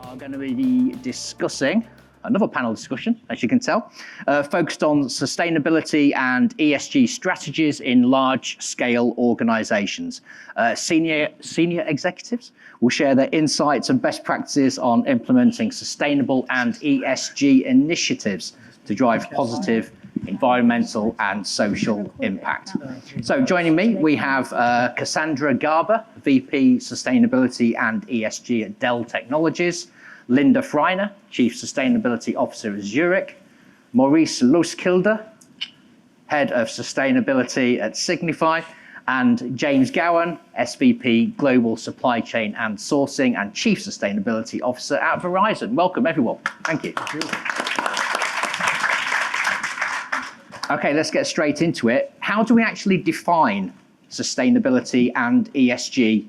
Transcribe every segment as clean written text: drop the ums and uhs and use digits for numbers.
are going to be discussing another panel discussion, as you can tell, focused on sustainability and ESG strategies in large-scale organizations. Senior executives will share their insights and best practices on implementing sustainable and ESG initiatives to drive positive environmental and social impact. So joining me, we have Cassandra Garber, VP Sustainability and ESG at Dell Technologies, Linda Freiner, Chief Sustainability Officer at Zurich, Maurice Louskilde, Head of Sustainability at Signify, and James Gowan, SVP Global Supply Chain and Sourcing and Chief Sustainability Officer at Verizon. Welcome, everyone. Thank you. Okay, let's get straight into it. How do we actually define sustainability and ESG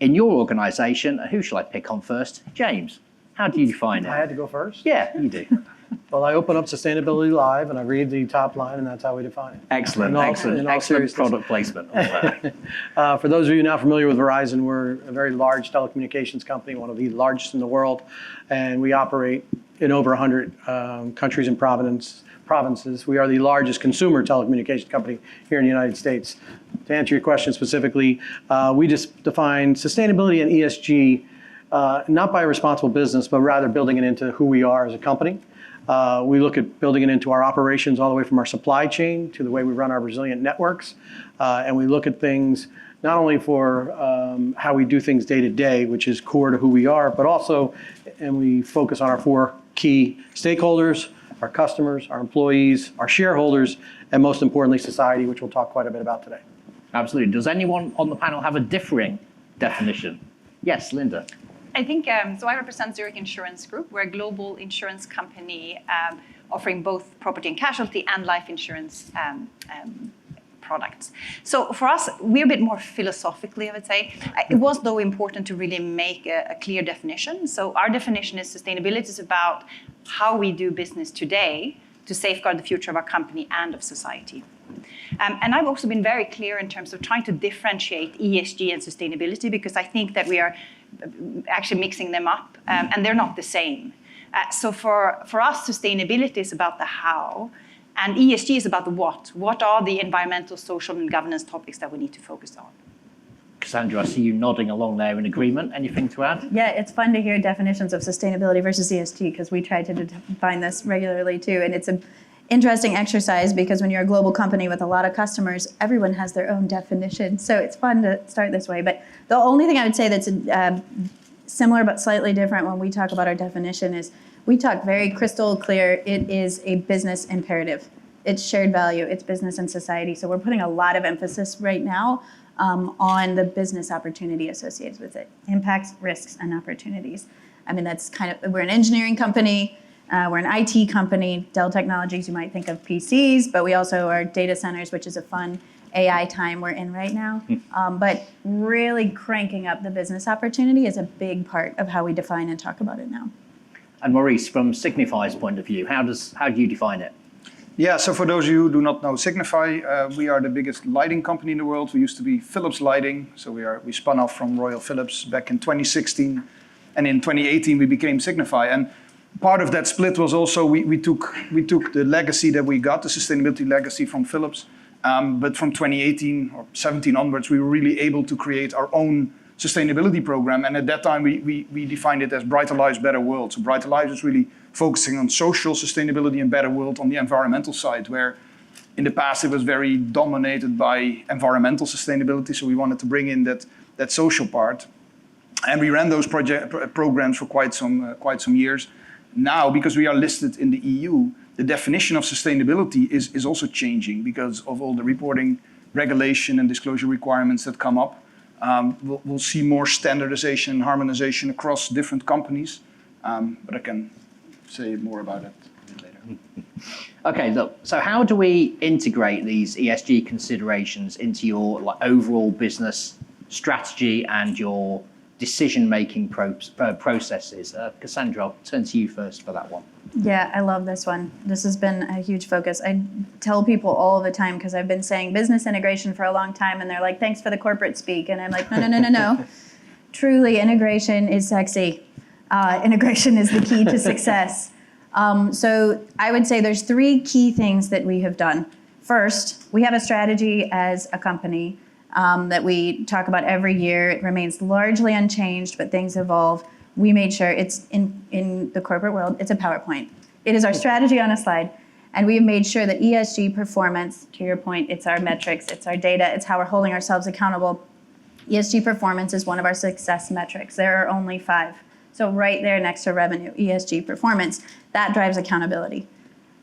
in your organization? Who shall I pick on first? James, how do you define it? I had to go first? Yeah, you do. Well, I open up Sustainability Live and I read the top line, and that's how we define it. Excellent, excellent product placement. For those of you not familiar with Verizon, we're a very large telecommunications company, one of the largest in the world, and we operate in over 100 countries and provinces. We are the largest consumer telecommunications company here in the United States. To answer your question specifically, we just define sustainability and ESG not by responsible business, but rather building it into who we are as a company. We look at building it into our operations all the way from our supply chain to the way we run our resilient networks. And we look at things not only for how we do things day to day, which is core to who we are, but also, and we focus on our four key stakeholders: our customers, our employees, our shareholders, and most importantly, society, which we'll talk quite a bit about today. Absolutely. Does anyone on the panel have a differing definition? Yes, Linda. I think, so I represent Zurich Insurance Group. We're a global insurance company offering both property and casualty and life insurance products. So for us, we're a bit more philosophically, I would say. It was, though, important to really make a clear definition. So our definition is sustainability is about how we do business today to safeguard the future of our company and of society. And I've also been very clear in terms of trying to differentiate ESG and sustainability, because I think that we are actually mixing them up, and they're not the same. So for us, sustainability is about the how, and ESG is about the what. What are the environmental, social, and governance topics that we need to focus on? Cassandra, I see you nodding along there in agreement. Anything to add? Yeah, it's fun to hear definitions of sustainability versus ESG, because we try to define this regularly too. And it's an interesting exercise, because when you're a global company with a lot of customers, everyone has their own definition. So it's fun to start this way. But the only thing I would say that's similar but slightly different when we talk about our definition is we talk very crystal clear. It is a business imperative. It's shared value. It's business and society. So we're putting a lot of emphasis right now on the business opportunity associated with it. Impacts, risks, and opportunities. I mean, that's kind of, we're an engineering company. We're an IT company. Dell Technologies, you might think of PCs, but we also are data centers, which is a fun AI time we're in right now. But really cranking up the business opportunity is a big part of how we define and talk about it now. And Maurice, from Signify's point of view, how do you define it? Yeah, so for those of you who do not know Signify, we are the biggest lighting company in the world. We used to be Philips Lighting, so we spun off from Royal Philips back in 2016, and in 2018 we became Signify. And part of that split was also we took the legacy that we got, the sustainability legacy from Philips, but from 2018 or 17 onwards, we were really able to create our own sustainability program. And at that time, we defined it as Brighter Lives, Better World. So Brighter Lives is really focusing on social sustainability and better world on the environmental side, where in the past it was very dominated by environmental sustainability. So we wanted to bring in that social part. And we ran those programs for quite some years. Now, because we are listed in the EU, the definition of sustainability is also changing because of all the reporting, regulation, and disclosure requirements that come up. We'll see more standardization and harmonization across different companies, but I can say more about it a bit later. Okay, look, so how do we integrate these ESG considerations into your overall business strategy and your decision-making processes? Cassandra, I'll turn to you first for that one. Yeah, I love this one. This has been a huge focus. I tell people all the time, because I've been saying business integration for a long time, and they're like, thanks for the corporate speak. And I'm like, no. Truly, integration is sexy. Integration is the key to success. So I would say there's 3 key things that we have done. First, we have a strategy as a company that we talk about every year. It remains largely unchanged, but things evolve. We made sure it's in the corporate world, it's a PowerPoint. It is our strategy on a slide. And we have made sure that ESG performance, to your point, it's our metrics, it's our data, it's how we're holding ourselves accountable. ESG performance is one of our success metrics. There are only 5. So right there next to revenue, ESG performance, that drives accountability.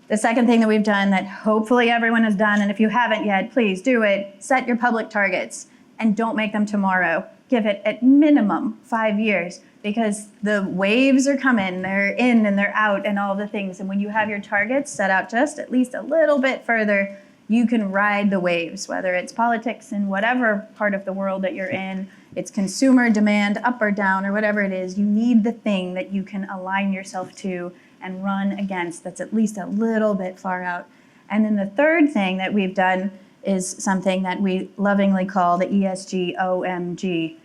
The second thing that we've done that hopefully everyone has done, and if you haven't yet, please do it, set your public targets and don't make them tomorrow. Give it at minimum 5 years because the waves are coming, they're in and they're out and all the things. And when you have your targets set out just at least a little bit further, you can ride the waves, whether it's politics in whatever part of the world that you're in, it's consumer demand up or down or whatever it is, you need the thing that you can align yourself to and run against that's at least a little bit far out. And then the third thing that we've done is something that we lovingly call the ESG OMG.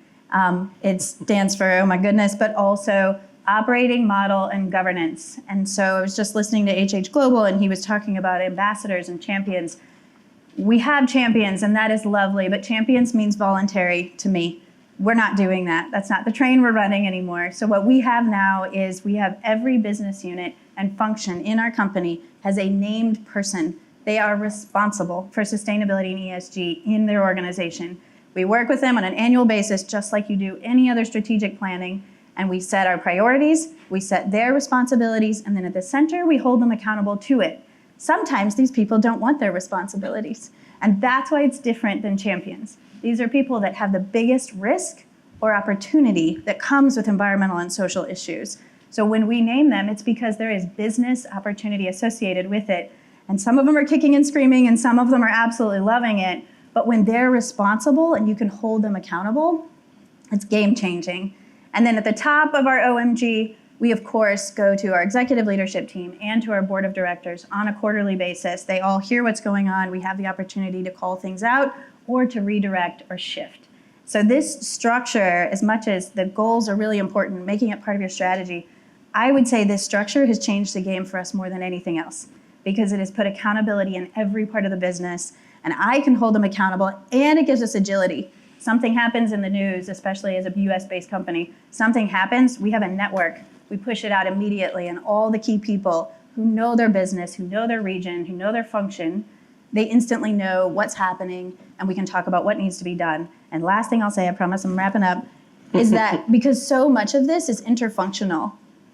It stands for, oh my goodness, but also operating model and governance. And so I was just listening to HH Global and he was talking about ambassadors and champions. We have champions and that is lovely, but champions means voluntary to me. We're not doing that. That's not the train we're running anymore. So what we have now is we have every business unit and function in our company has a named person. They are responsible for sustainability and ESG in their organization. We work with them on an annual basis, just like you do any other strategic planning, and we set our priorities, we set their responsibilities, and then at the center, we hold them accountable to it. Sometimes these people don't want their responsibilities, and that's why it's different than champions. These are people that have the biggest risk or opportunity that comes with environmental and social issues. So when we name them, it's because there is business opportunity associated with it. And some of them are kicking and screaming, and some of them are absolutely loving it. But when they're responsible and you can hold them accountable, it's game changing. And then at the top of our OMG, we of course go to our executive leadership team and to our board of directors on a quarterly basis. They all hear what's going on. We have the opportunity to call things out or to redirect or shift. So this structure, as much as the goals are really important, making it part of your strategy, I would say this structure has changed the game for us more than anything else because it has put accountability in every part of the business and I can hold them accountable and it gives us agility. Something happens in the news, especially as a US-based company, something happens, we have a network. We push it out immediately and all the key people who know their business, who know their region, who know their function, they instantly know what's happening and we can talk about what needs to be done. And last thing I'll say, I promise I'm wrapping up, is that because so much of this is interfunctional,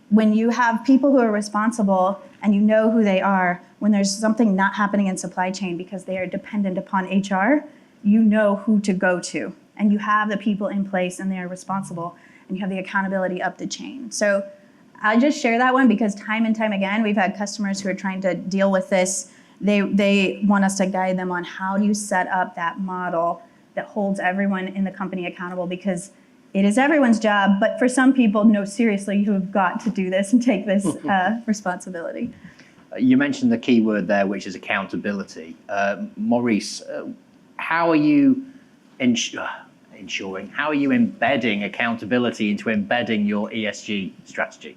when you have people who are responsible and you know who they are, when there's something not happening in supply chain because they are dependent upon HR, you know who to go to. And you have the people in place and they are responsible and you have the accountability up the chain. So I just share that one because time and time again, we've had customers who are trying to deal with this. They want us to guide them on how do you set up that model that holds everyone in the company accountable because it is everyone's job, but for some people, no, seriously, you have got to do this and take this responsibility. You mentioned the key word there, which is accountability. Maurice, how are you how are you embedding accountability into embedding your ESG strategy?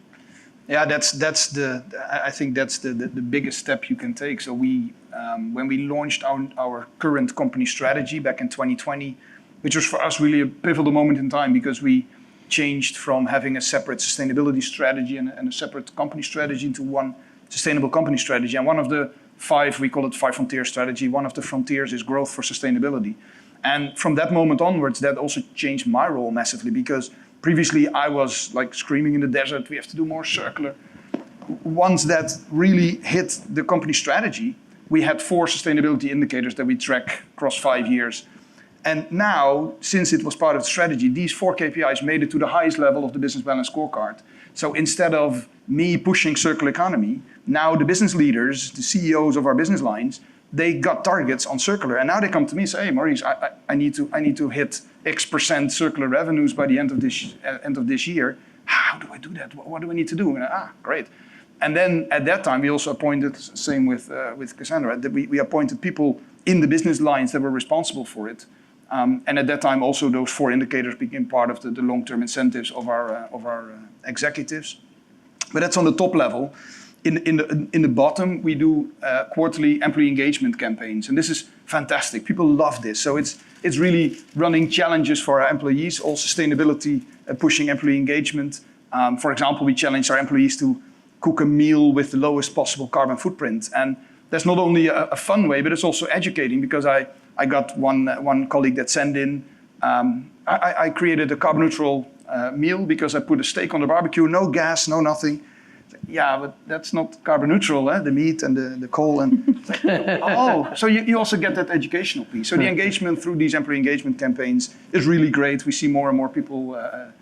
Yeah, I think that's the biggest step you can take. So when we launched our current company strategy back in 2020, which was for us really a pivotal moment in time because we changed from having a separate sustainability strategy and a separate company strategy into one sustainable company strategy. And one of the 5, we call it 5 frontier strategy, one of the frontiers is growth for sustainability. And from that moment onwards, that also changed my role massively because previously I was like screaming in the desert, we have to do more circular. Once that really hit the company strategy, we had 4 sustainability indicators that we track across 5 years. And now, since it was part of the strategy, these 4 KPIs made it to the highest level of the business balance scorecard. So instead of me pushing circular economy, now the business leaders, the CEOs of our business lines, they got targets on circular. And now they come to me and say, hey, Maurice, I need to hit X% circular revenues by the end of this year. How do I do that? What do I need to do? And, great. And then at that time, we also appointed, same with Cassandra, that we appointed people in the business lines that were responsible for it. And at that time, also those 4 indicators became part of the long-term incentives of our executives. But that's on the top level. In the bottom, we do quarterly employee engagement campaigns, and this is fantastic. People love this. So it's really running challenges for our employees, all sustainability, pushing employee engagement. For example, we challenge our employees to cook a meal with the lowest possible carbon footprint. And that's not only a fun way, but it's also educating, because I got one colleague that sent in, I created a carbon neutral meal because I put a steak on the barbecue, no gas, no nothing. Yeah, but that's not carbon neutral, the meat and the coal. And oh, so you also get that educational piece. So the engagement through these employee engagement campaigns is really great. We see more and more people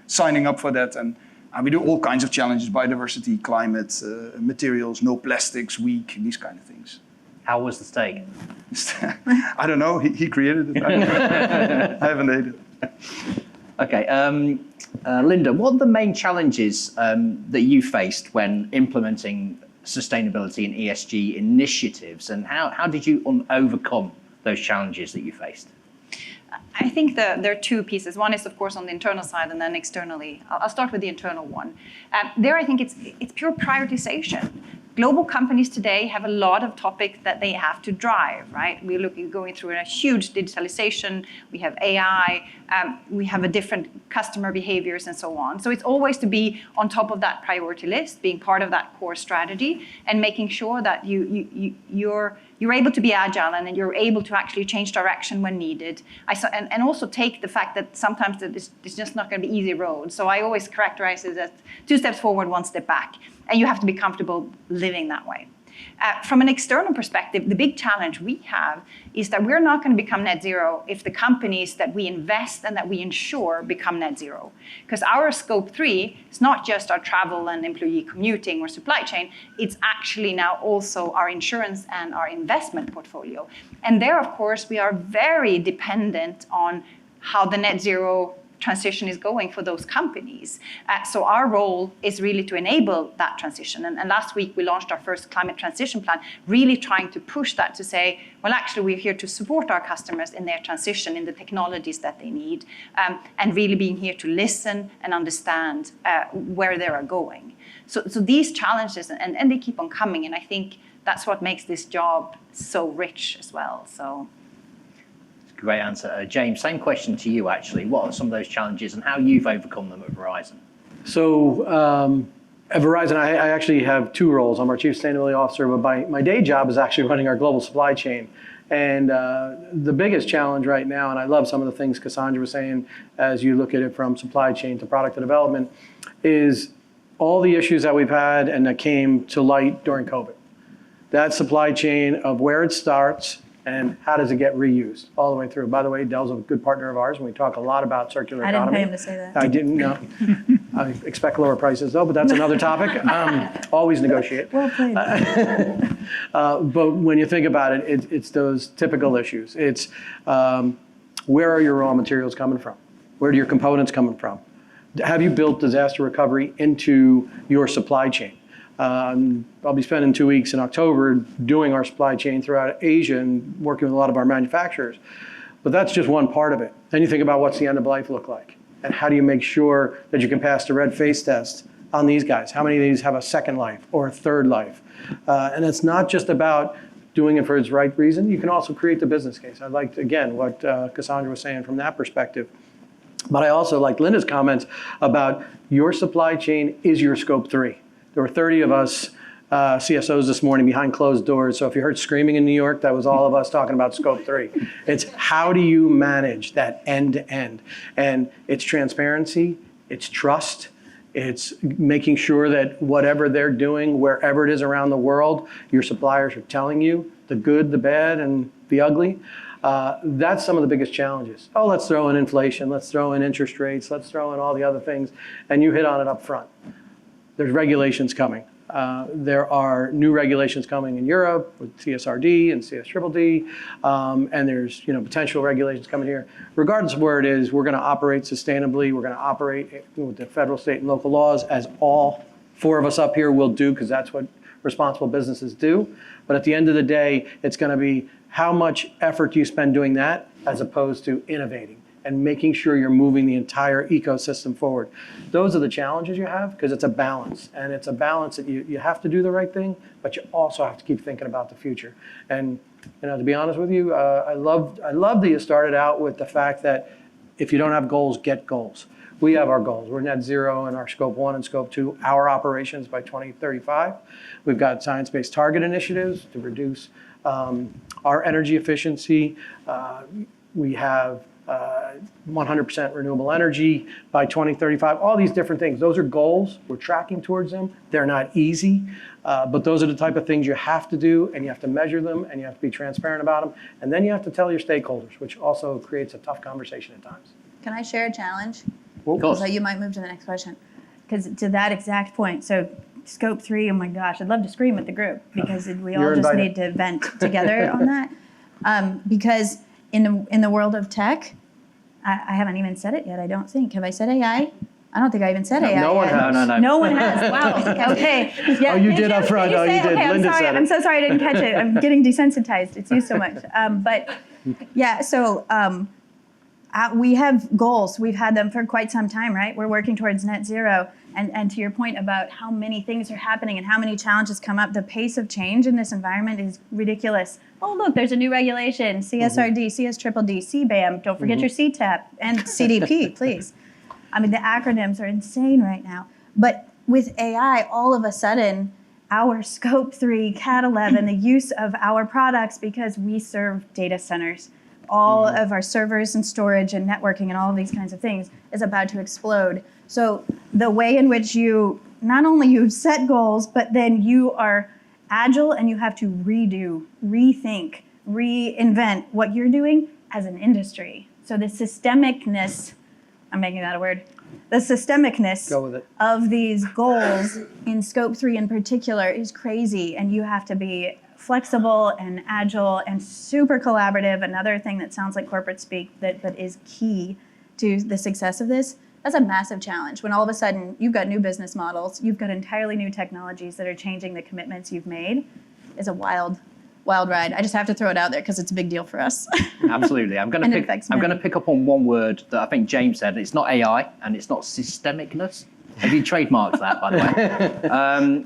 signing up for that. And we do all kinds of challenges: biodiversity, climate, materials, no plastics week, these kind of things. How was the steak? I don't know. He created it. I haven't ate it. Okay. Linda, what are the main challenges that you faced when implementing sustainability and ESG initiatives, and how did you overcome those challenges that you faced? I think there are 2 pieces. One is, of course, on the internal side, and then externally. I'll start with the internal one. There, I think it's pure prioritization. Global companies today have a lot of topics that they have to drive, right? We're going through a huge digitalization. We have AI. We have a different customer behaviors and so on. So it's always to be on top of that priority list, being part of that core strategy, and making sure that you're able to be agile and you're able to actually change direction when needed. And also take the fact that sometimes it's just not going to be easy road. So I always characterize it as 2 steps forward, 1 step back. And you have to be comfortable living that way. From an external perspective, the big challenge we have is that we're not going to become net zero if the companies that we invest and that we insure become net zero. Because our scope 3 is not just our travel and employee commuting or supply chain, it's actually now also our insurance and our investment portfolio. And there, of course, we are very dependent on how the net zero transition is going for those companies. So our role is really to enable that transition. And last week we launched our first climate transition plan, really trying to push that to say, well, actually we're here to support our customers in their transition, in the technologies that they need, and really being here to listen and understand where they are going. So these challenges, and they keep on coming, and I think that's what makes this job so rich as well. So. Great answer. James, same question to you, actually. What are some of those challenges and how you've overcome them at Verizon? So at Verizon, I actually have 2 roles. I'm our Chief Sustainability Officer, but my day job is actually running our global supply chain. And the biggest challenge right now, and I love some of the things Cassandra was saying as you look at it from supply chain to product development, is all the issues that we've had and that came to light during COVID. That supply chain of where it starts and how does it get reused all the way through. By the way, Dell's a good partner of ours, and we talk a lot about circular economy. I didn't pay him to say that. I didn't know. I expect lower prices, though, but that's another topic. Always negotiate. Well played. But when you think about it, it's those typical issues. It's where are your raw materials coming from? Where are your components coming from? Have you built disaster recovery into your supply chain? I'll be spending 2 weeks in October doing our supply chain throughout Asia and working with a lot of our manufacturers. But that's just one part of it. Then you think about what's the end of life look like? And how do you make sure that you can pass the red face test on these guys? How many of these have a second life or a third life? And it's not just about doing it for its right reason. You can also create the business case. I liked, again, what Cassandra was saying from that perspective. But I also liked Linda's comments about your supply chain is your scope 3. There were 30 of us CSOs this morning behind closed doors. So if you heard screaming in New York, that was all of us talking about scope 3. It's how do you manage that end to end? And it's transparency, it's trust, it's making sure that whatever they're doing, wherever it is around the world, your suppliers are telling you the good, the bad, and the ugly. That's some of the biggest challenges. Oh, let's throw in inflation, let's throw in interest rates, let's throw in all the other things. And you hit on it up front. There's regulations coming. There are new regulations coming in Europe with CSRD and CSDDD, and there's potential regulations coming here. Regardless of where it is, we're going to operate sustainably. We're going to operate with the federal, state, and local laws, as all 4 of us up here will do, because that's what responsible businesses do. But at the end of the day, it's going to be how much effort do you spend doing that as opposed to innovating and making sure you're moving the entire ecosystem forward? Those are the challenges you have, because it's a balance. And it's a balance that you have to do the right thing, but you also have to keep thinking about the future. And to be honest with you, I love that you started out with the fact that if you don't have goals, get goals. We have our goals. We're net zero in our scope 1 and scope 2, our operations by 2035. We've got science-based target initiatives to reduce our energy efficiency. We have 100% renewable energy by 2035, all these different things. Those are goals. We're tracking towards them. They're not easy, but those are the type of things you have to do, and you have to measure them, and you have to be transparent about them. And then you have to tell your stakeholders, which also creates a tough conversation at times. Can I share a challenge? Of course. So you might move to the next question. Because to that exact point, so scope 3, oh my gosh, I'd love to scream at the group, because we all just need to vent together on that. Because in the world of tech, I haven't even said it yet, I don't think. Have I said AI? I don't think I even said AI no one yet. has. No. No one has. Wow. Okay. Yeah, Oh, you did up front. Oh, you did. Okay, Linda I'm sorry. said it. I'm so sorry I didn't catch it. I'm getting desensitized. It's used so much. But yeah, so we have goals. We've had them for quite some time, right? We're working towards net zero. And to your point about how many things are happening and how many challenges come up, the pace of change in this environment is ridiculous. Oh, look, there's a new regulation, CSRD, CSDDD, CBAM. Don't forget your CTAP and CDP, please. I mean, the acronyms are insane right now. But with AI, all of a sudden, our scope 3, Cat 11, the use of our products, because we serve data centers, all of our servers and storage and networking and all of these kinds of things is about to explode. So the way in which you, not only you set goals, but then you are agile and you have to redo, rethink, reinvent what you're doing as an industry. So the systemicness, I'm making that a word, the systemicness of these goals in scope 3 in particular is crazy, and you have to be flexible and agile and super collaborative. Another thing that sounds like corporate speak but is key to the success of this. That's a massive challenge when all of a sudden you've got new business models, you've got entirely new technologies that are changing the commitments you've made. Is a wild ride. I just have to throw it out there because it's a big deal for us. Absolutely. I'm going to pick up on one word that I think James said. It's not AI and it's not systemicness. Have you trademarked that, by the way?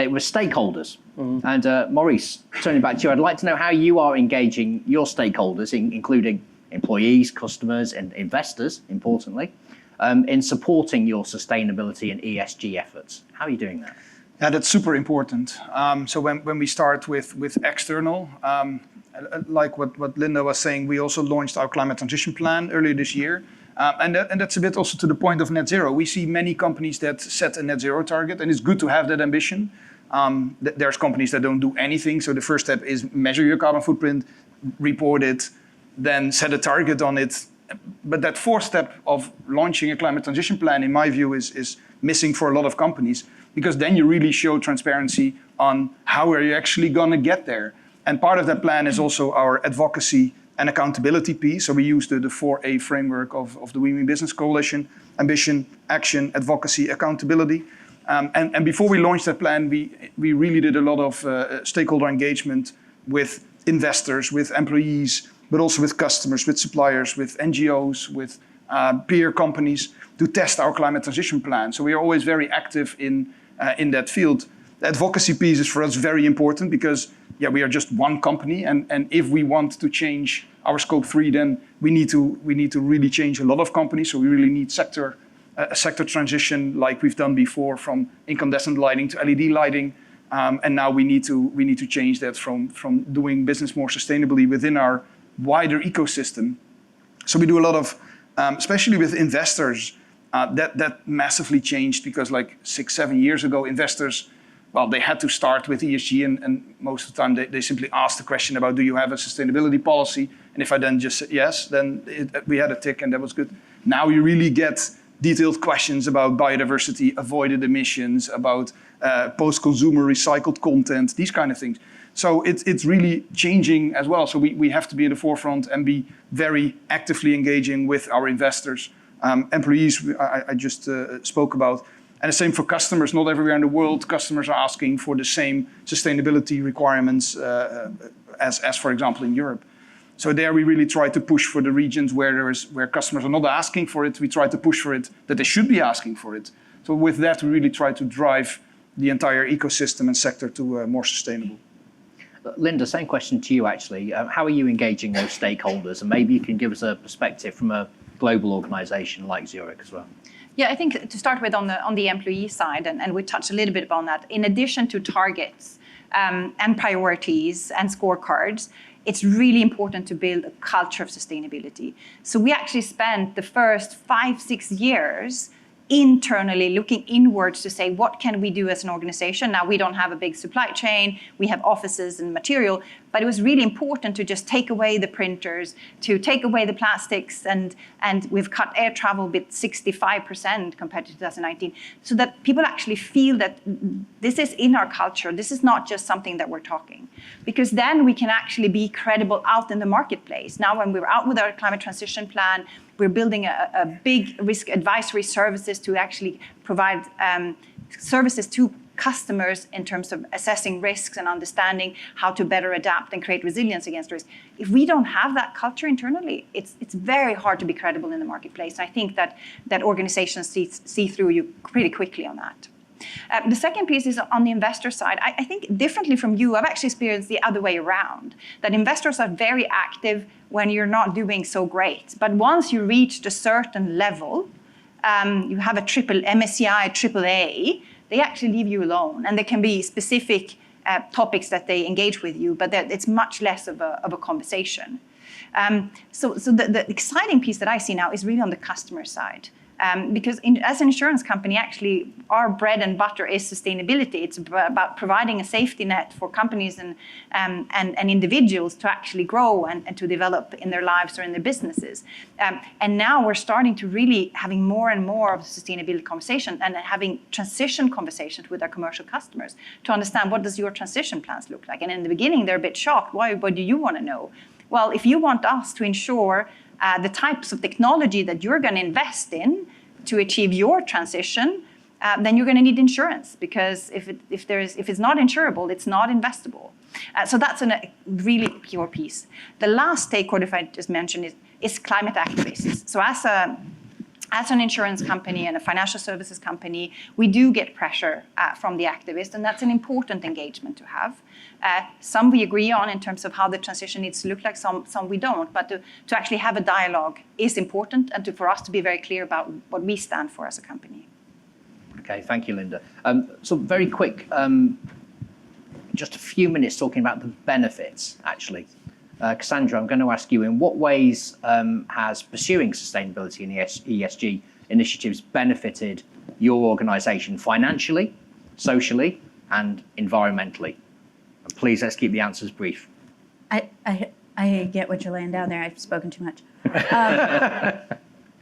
It was stakeholders. And Maurice, turning back to you, I'd like to know how you are engaging your stakeholders, including employees, customers, and investors, importantly, in supporting your sustainability and ESG efforts. How are you doing that? Yeah, that's super important. So when we start with external, like what Linda was saying, we also launched our climate transition plan earlier this year. And that's a bit also to the point of net zero. We see many companies that set a net zero target, and it's good to have that ambition. There's companies that don't do anything. So the first step is measure your carbon footprint, report it, then set a target on it. But that fourth step of launching a climate transition plan, in my view, is missing for a lot of companies, because then you really show transparency on how are you actually going to get there. And part of that plan is also our advocacy and accountability piece. So we use the 4A framework of the We Mean Business Coalition: ambition, action, advocacy, accountability. And before we launched that plan, we really did a lot of stakeholder engagement with investors, with employees, but also with customers, with suppliers, with NGOs, with peer companies to test our climate transition plan. So we are always very active in that field. The advocacy piece is for us very important because we are just one company, and if we want to change our scope 3, then we need to really change a lot of companies. So we really need a sector transition like we've done before, from incandescent lighting to LED lighting. And now we need to change that from doing business more sustainably within our wider ecosystem. So we do a lot of, especially with investors, that massively changed, because like 6-7 years ago, investors, well, they had to start with ESG, and most of the time they simply asked the question about, do you have a sustainability policy? And if I then just said yes, then we had a tick and that was good. Now you really get detailed questions about biodiversity, avoided emissions, about post-consumer recycled content, these kind of things. So it's really changing as well. So we have to be in the forefront and be very actively engaging with our investors, employees I just spoke about. And the same for customers. Not everywhere in the world, customers are asking for the same sustainability requirements as, for example, in Europe. So there we really try to push for the regions where customers are not asking for it. We try to push for it, that they should be asking for it. So with that, we really try to drive the entire ecosystem and sector to more sustainable. Linda, same question to you, actually. How are you engaging those stakeholders? And maybe you can give us a perspective from a global organization like Zurich as well. Yeah, I think to start with on the employee side, and we touched a little bit upon that, in addition to targets and priorities and scorecards, it's really important to build a culture of sustainability. So we actually spent the first 5-6 years internally looking inwards to say, what can we do as an organization? Now, we don't have a big supply chain, we have offices and material, but it was really important to just take away the printers, to take away the plastics, and we've cut air travel with 65% compared to 2019, so that people actually feel that this is in our culture. This is not just something that we're talking. Because then we can actually be credible out in the marketplace. Now, when we're out with our climate transition plan, we're building a big risk advisory services to actually provide services to customers in terms of assessing risks and understanding how to better adapt and create resilience against risk. If we don't have that culture internally, it's very hard to be credible in the marketplace. I think that organizations see through you pretty quickly on that. The second piece is on the investor side. I think differently from you, I've actually experienced the other way around, that investors are very active when you're not doing so great. But once you reach a certain level, you have a MSCI AAA, they actually leave you alone. And there can be specific topics that they engage with you, but it's much less of a conversation. So the exciting piece that I see now is really on the customer side. Because as an insurance company, actually, our bread and butter is sustainability. It's about providing a safety net for companies and individuals to actually grow and to develop in their lives or in their businesses. And now we're starting to really having more and more of the sustainability conversation and having transition conversations with our commercial customers to understand, what does your transition plans look like? And in the beginning, they're a bit shocked. What do you want to know? Well, if you want us to ensure the types of technology that you're going to invest in to achieve your transition, then you're going to need insurance, because if it's not insurable, it's not investable. So that's a really pure piece. The last stakeholder, if I just mentioned, is climate activists. So as an insurance company and a financial services company, we do get pressure from the activists, and that's an important engagement to have. Some we agree on in terms of how the transition needs to look like, some we don't, but to actually have a dialogue is important, and for us to be very clear about what we stand for as a company. Okay, thank you, Linda. So very quick, just a few minutes talking about the benefits, actually. Cassandra, I'm going to ask you, in what ways has pursuing sustainability and ESG initiatives benefited your organization financially, socially, and environmentally? And please, let's keep the answers brief. I get what you're laying down there. I've spoken too much.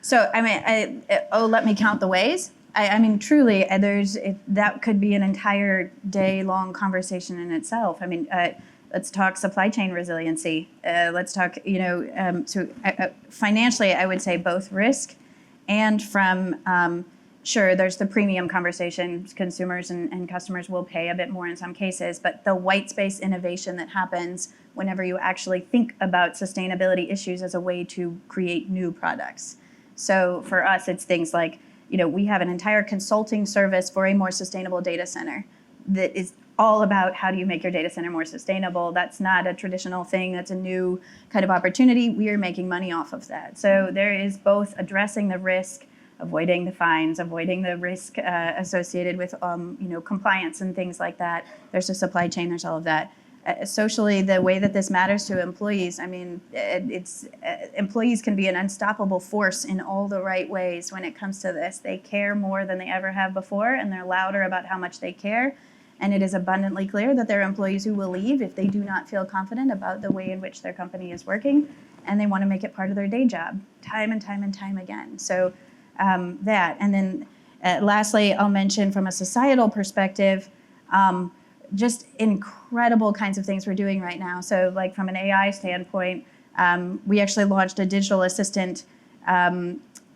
So, I mean, let me count the ways. I mean, truly, that could be an entire day-long conversation in itself. I mean, let's talk supply chain resiliency. Let's talk, financially, I would say both risk and from, sure, there's the premium conversation. Consumers and customers will pay a bit more in some cases, but the white space innovation that happens whenever you actually think about sustainability issues as a way to create new products. So for us, it's things like, we have an entire consulting service for a more sustainable data center that is all about how do you make your data center more sustainable. That's not a traditional thing. That's a new kind of opportunity. We are making money off of that. So there is both addressing the risk, avoiding the fines, avoiding the risk associated with compliance and things like that. There's a supply chain. There's all of that. Socially, the way that this matters to employees, I mean, employees can be an unstoppable force in all the right ways when it comes to this. They care more than they ever have before, and they're louder about how much they care. And it is abundantly clear that there are employees who will leave if they do not feel confident about the way in which their company is working, and they want to make it part of their day job, time and time and time again. So that. And then lastly, I'll mention from a societal perspective, just incredible kinds of things we're doing right now. So like from an AI standpoint, we actually launched a digital assistant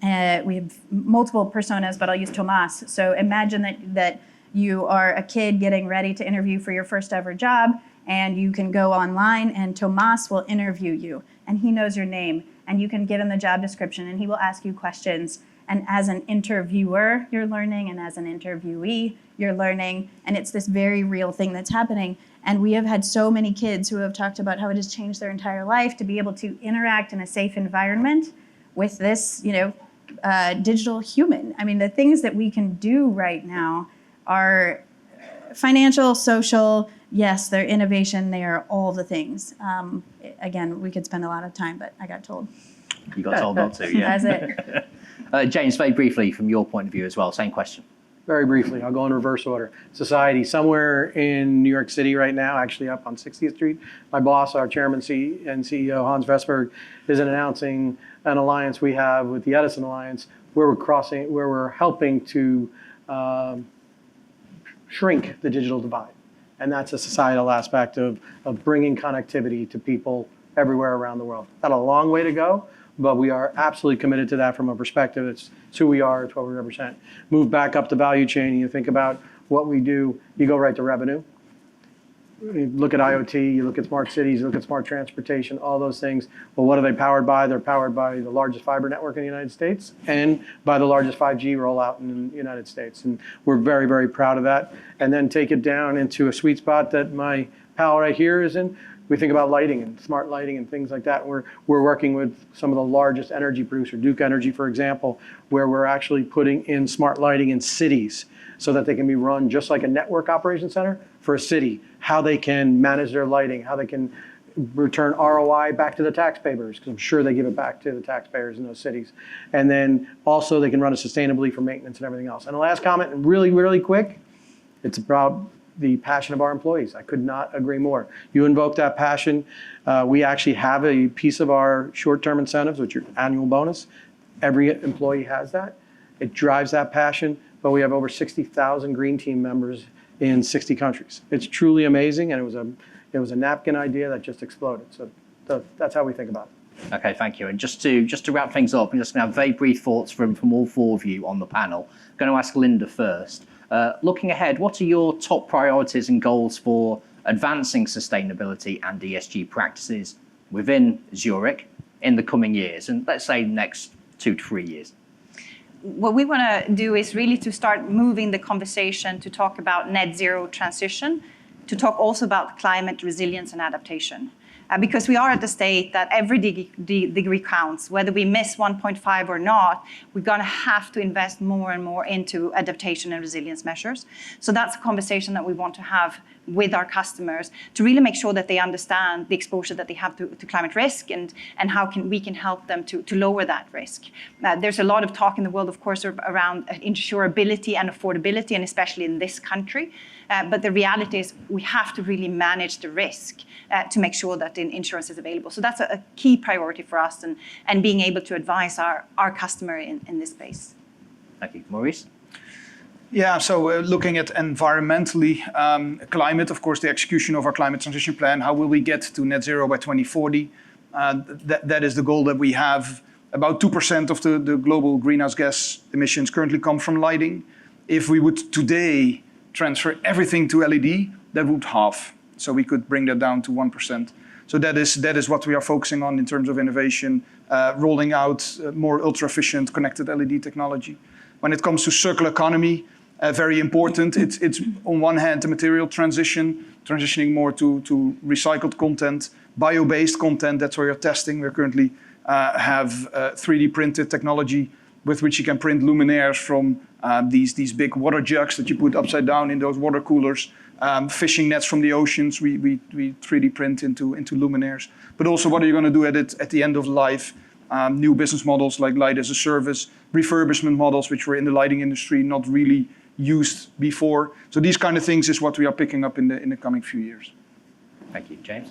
We have multiple personas, but I'll use Tomas. So imagine that you are a kid getting ready to interview for your first ever job, and you can go online and Tomas will interview you, and he knows your name, and you can give him the job description, and he will ask you questions. And as an interviewer, you're learning, and as an interviewee, you're learning, and it's this very real thing that's happening. And we have had so many kids who have talked about how it has changed their entire life to be able to interact in a safe environment with this, digital human. I mean, the things that we can do right now are financial, social, yes, they're innovation, they are all the things. Again, we could spend a lot of time, but I got told. You got told not to, yeah. That's it. James, very briefly, from your point of view as well, same question. Very briefly, I'll go in reverse order. Society, somewhere in New York City right now, actually up on 60th Street, my boss, our chairman and CEO, Hans Vestberg, is announcing an alliance we have with the Edison Alliance, where we're helping to shrink the digital divide. And that's a societal aspect of bringing connectivity to people everywhere around the world. Got a long way to go, but we are absolutely committed to that from a perspective. It's who we are, it's what we represent. Move back up the value chain, and you think about what we do, you go right to revenue. You look at IoT, you look at smart cities, you look at smart transportation, all those things. Well, what are they powered by? They're powered by the largest fiber network in the United States and by the largest 5G rollout in the United States. And we're very, very proud of that. And then take it down into a sweet spot that my pal right here is in. We think about lighting and smart lighting and things like that. We're working with some of the largest energy producers, Duke Energy, for example, where we're actually putting in smart lighting in cities so that they can be run just like a network operation center for a city, how they can manage their lighting, how they can return ROI back to the taxpayers, because I'm sure they give it back to the taxpayers in those cities. And then also they can run it sustainably for maintenance and everything else. And the last comment, really, really quick, it's about the passion of our employees. I could not agree more. You invoke that passion. We actually have a piece of our short-term incentives, which are annual bonus. Every employee has that. It drives that passion, but we have over 60,000 Green Team members in 60 countries. It's truly amazing, and it was a napkin idea that just exploded. So that's how we think about it. Okay, thank you. And just to wrap things up, I'm just going to have very brief thoughts from all four of you on the panel. I'm going to ask Linda first. Looking ahead, what are your top priorities and goals for advancing sustainability and ESG practices within Zurich in the coming years, and let's say next 2 to 3 years? What we want to do is really to start moving the conversation to talk about net zero transition, to talk also about climate resilience and adaptation. Because we are at the state that every degree counts. Whether we miss 1.5 or not, we're going to have to invest more and more into adaptation and resilience measures. So that's a conversation that we want to have with our customers to really make sure that they understand the exposure that they have to climate risk and how we can help them to lower that risk. There's a lot of talk in the world, of course, around insurability and affordability, and especially in this country. But the reality is we have to really manage the risk to make sure that the insurance is available. So that's a key priority for us and being able to advise our customer in this space. Thank you. Maurice? Yeah, so looking at environmentally, climate, of course, the execution of our climate transition plan, how will we get to net zero by 2040? That is the goal that we have. About 2% of the global greenhouse gas emissions currently come from lighting. If we would today transfer everything to LED, that would halve. So we could bring that down to 1%. So that is what we are focusing on in terms of innovation, rolling out more ultra-efficient connected LED technology. When it comes to circular economy, very important. It's on one hand the material transitioning more to recycled content, bio-based content. That's where you're testing. We currently have 3D printed technology with which you can print luminaires from these big water jugs that you put upside down in those water coolers. Fishing nets from the oceans, we 3D print into luminaires. But also, what are you going to do at the end of life? New business models like light as a service, refurbishment models, which were in the lighting industry not really used before. So these kind of things is what we are picking up in the coming few years. Thank you. James?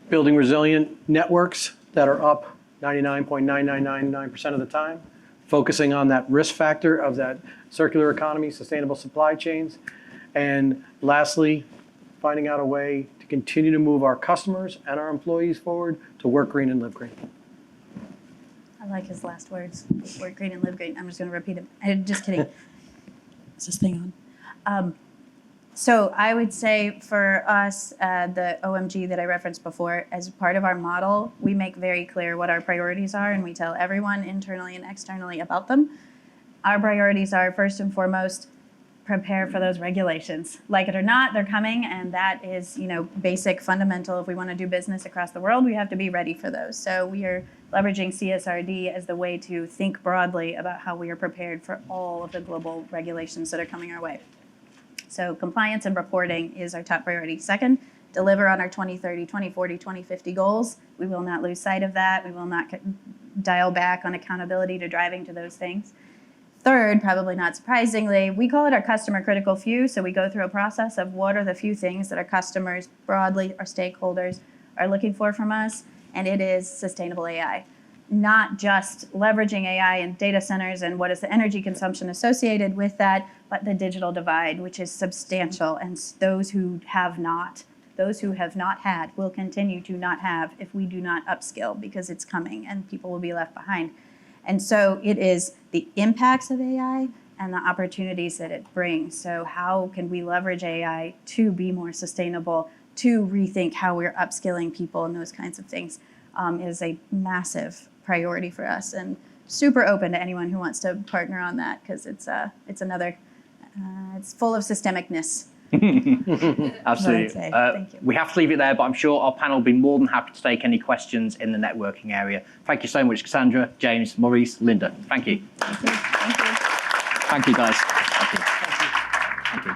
Building resilient networks that are up 99.9999% of the time, focusing on that risk factor of that circular economy, sustainable supply chains. And lastly, finding out a way to continue to move our customers and our employees forward to work green and live green. I like his last words. Work green and live green. I'm just going to repeat them. I'm just kidding. Is this thing on? So I would say for us, the OMG that I referenced before, as part of our model, we make very clear what our priorities are, and we tell everyone internally and externally about them. Our priorities are, first and foremost, prepare for those regulations. Like it or not, they're coming, and that is, basic, fundamental. If we want to do business across the world, we have to be ready for those. So we are leveraging CSRD as the way to think broadly about how we are prepared for all of the global regulations that are coming our way. So compliance and reporting is our top priority. Second, deliver on our 2030, 2040, 2050 goals. We will not lose sight of that. We will not dial back on accountability to driving to those things. Third, probably not surprisingly, we call it our customer critical few. So we go through a process of what are the few things that our customers, broadly, our stakeholders, are looking for from us, and it is sustainable AI. Not just leveraging AI in data centers and what is the energy consumption associated with that, but the digital divide, which is substantial, and those who have not had will continue to not have if we do not upskill, because it's coming and people will be left behind. And so it is the impacts of AI and the opportunities that it brings. So how can we leverage AI to be more sustainable, to rethink how we're upskilling people and those kinds of things is a massive priority for us, and super open to anyone who wants to partner on that, because it's full of systemicness. Absolutely. Thank you. We have to leave it there, but I'm sure our panel will be more than happy to take any questions in the networking area. Thank you so much, Cassandra, James, Maurice, Linda. Thank you. Thank you. Thank you, guys. Thank you. Thank you.